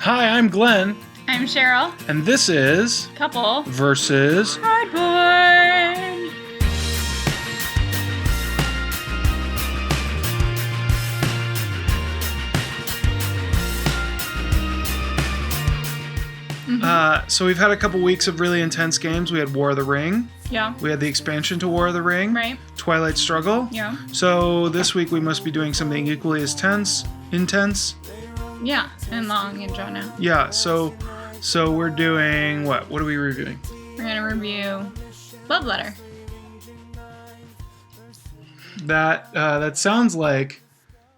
Hi, I'm Glenn, I'm Cheryl. and this is Couple versus. Cardboard. So we've had a couple weeks of really intense games. We had War of the Ring. Yeah. We had the expansion to War of the Ring. Right. Twilight Struggle. Yeah. So this week we must be doing something equally as intense. Yeah. And long and drawn out. Yeah. So we're doing what? What are we reviewing? We're gonna review Love Letter. That sounds like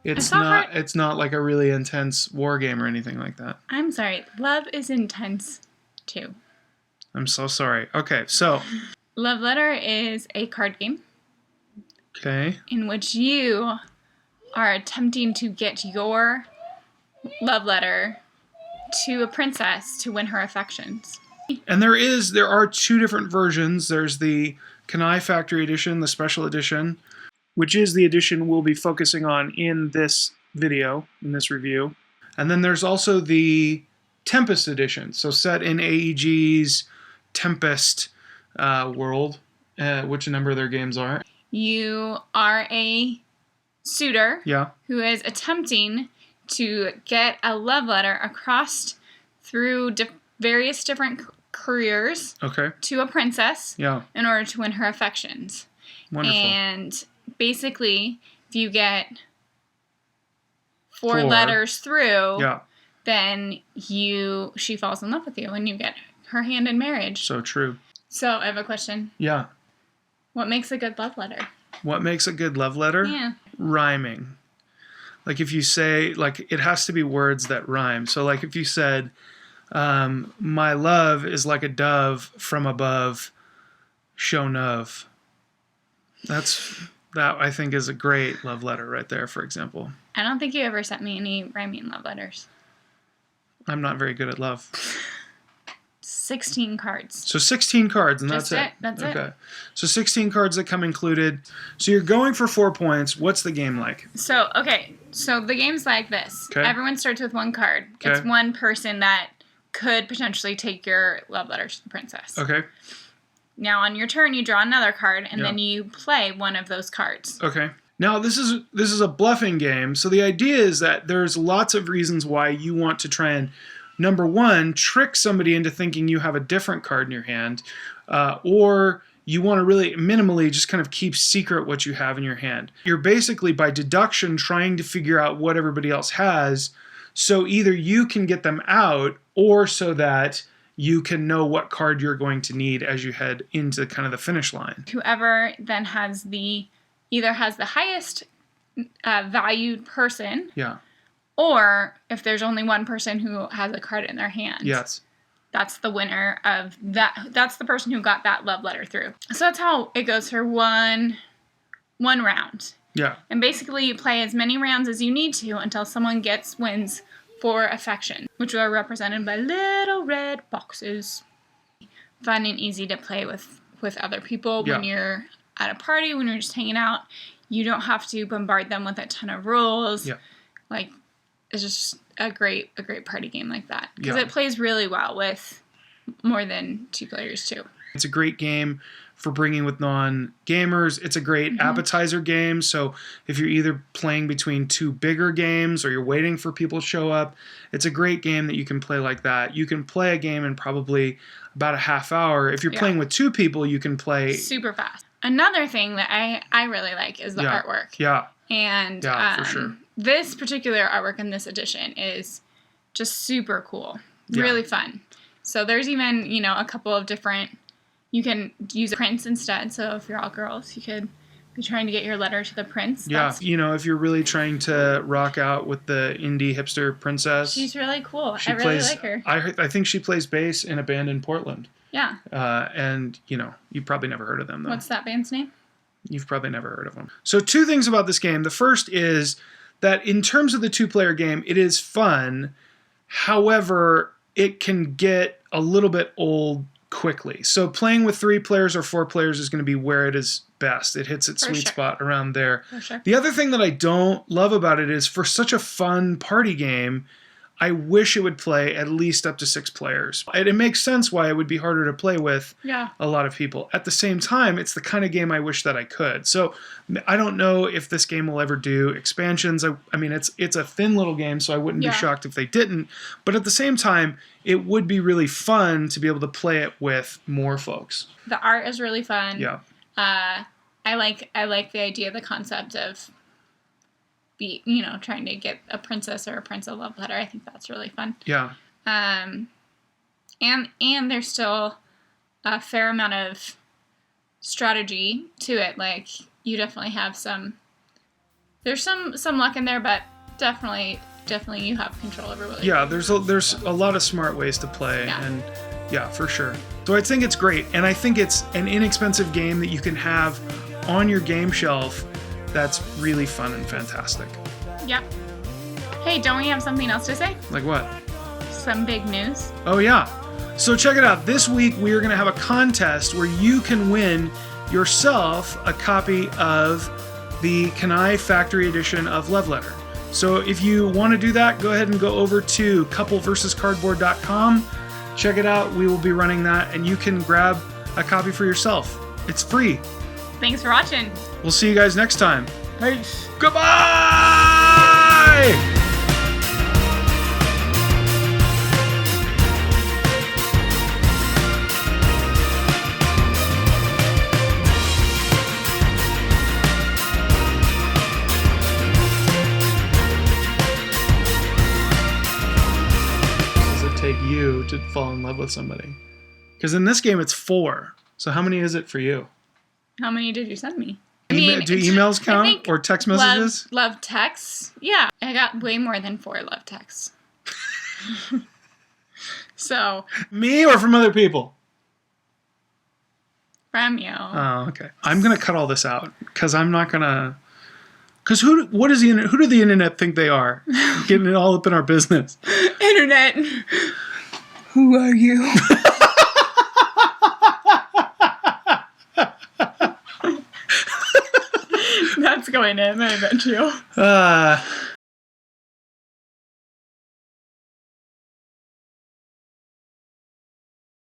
it's not not. It's not like a really intense war game or anything like that. I'm sorry. Love is intense too. I'm so sorry. Okay. So. Love Letter is a card game Okay. in which you are attempting to get your love letter to a princess to win her affections. And there are two different versions. There's the Kanai Factory Edition, the Special Edition, which is the edition we'll be focusing on in this video, in this review. And then there's also the Tempest Edition, so set in AEG's Tempest world, which a number of their games are. You are a suitor Yeah. who is attempting to get a love letter across through various different careers Okay. to a princess Yeah. in order to win her affections. Wonderful. And basically, if you get four Four. letters through, Yeah. then she falls in love with you and you get her hand in marriage. So true. So I have a question. Yeah. What makes a good love letter? What makes a good love letter? Yeah. Rhyming. Like if you say, like, it has to be words that rhyme. So like if you said, my love is like a dove from above, shown of. That I think is a great love letter right there, for example. I don't think you ever sent me any rhyming love letters. I'm not very good at love. 16 cards. So 16 cards, and Just that's it. That's it. Okay. So 16 cards that come included. So you're going for 4 points. What's the game like? So the game's like this. Okay. Everyone starts with one card. Okay. It's one person that could potentially take your love letter to the princess. Okay. Now on your turn, you draw another card, and Yeah. then you play one of those cards. Okay. Now this is a bluffing game. So the idea is that there's lots of reasons why you want to try and, number one, trick somebody into thinking you have a different card in your hand, or you want to really minimally just kind of keep secret what you have in your hand. You're basically, by deduction, trying to figure out what everybody else has, so either you can get them out, or so that you can know what card you're going to need as you head into kind of the finish line. Whoever then either has the highest valued person, Yeah. or if there's only one person who has a card in their hand. Yes. That's the winner of that. That's the person who got that love letter through. So that's how it goes for one round. Yeah. And basically you play as many rounds as you need to until someone wins for affection, which are represented by little red boxes. Fun and easy to play with other people when you're at a party, when you're just hanging out. You don't have to bombard them with a ton of rules. Yeah. Like, it's just a great party game like that. Because Yeah. it plays really well with more than 2 players too. It's a great game for bringing with non-gamers. It's a great appetizer game. So if you're either playing between 2 bigger games or you're waiting for people to show up, it's a great game that you can play like that. You can play a game in probably about a half hour. If you're playing with 2 people, you can play super fast. Another thing that I really like is the artwork. Yeah. And for sure. This particular artwork in this edition is just super cool. Yeah. Really fun. So there's even, a couple of different, you can use a prince instead. So if you're all girls, you could be trying to get your letter to the prince. Yeah. If you're really trying to rock out with the indie hipster princess. She's really cool. I really like her. I think she plays bass in a band in Portland. Yeah. And, you've probably never heard of them, though. What's that band's name? You've probably never heard of them. So 2 things about this game. The first is that in terms of the 2-player game, it is fun. However, it can get a little bit old quickly. So playing with 3 players or 4 players is going to be where it is best. It hits its sweet spot around there. For sure. The other thing that I don't love about it is, for such a fun party game, I wish it would play at least up to 6 players. It makes sense why it would be harder to play with a lot of people. At the same time, it's the kind of game I wish that I could. So I don't know if this game will ever do expansions. I mean, it's a thin little game, so I wouldn't be shocked if they didn't. But at the same time, it would be really fun to be able to play it with more folks. The art is really fun. Yeah. I like the idea, the concept of trying to get a princess or a prince a love letter. I think that's really fun. Yeah. And there's still a fair amount of strategy to it. Like, you definitely have there's some luck in there, but definitely you have control over what. Yeah, there's a lot of smart ways to play, and yeah, for sure. So I think it's great, and I think it's an inexpensive game that you can have on your game shelf. That's really fun and fantastic. Yeah. Hey, don't we have something else to say? Like what? Some big news. Oh, yeah. So check it out. This week, we are going to have a contest where you can win yourself a copy of the Kanai Factory Edition of Love Letter. So if you want to do that, go ahead and go over to coupleversuscardboard.com. Check it out. We will be running that, and you can grab a copy for yourself. It's free. Thanks for watching. We'll see you guys next time. Peace. Goodbye! Does it take you to fall in love with somebody? Because in this game, it's 4. So how many is it for you? How many did you send me? Do emails count or text messages? Love texts. Yeah, I got way more than 4 love texts. So. Me or from other people? From you. Oh, okay. I'm gonna cut all this out because I'm not gonna. Because who do the internet think they are? Getting it all up in our business. Internet. Who are you? That's going in, I bet you.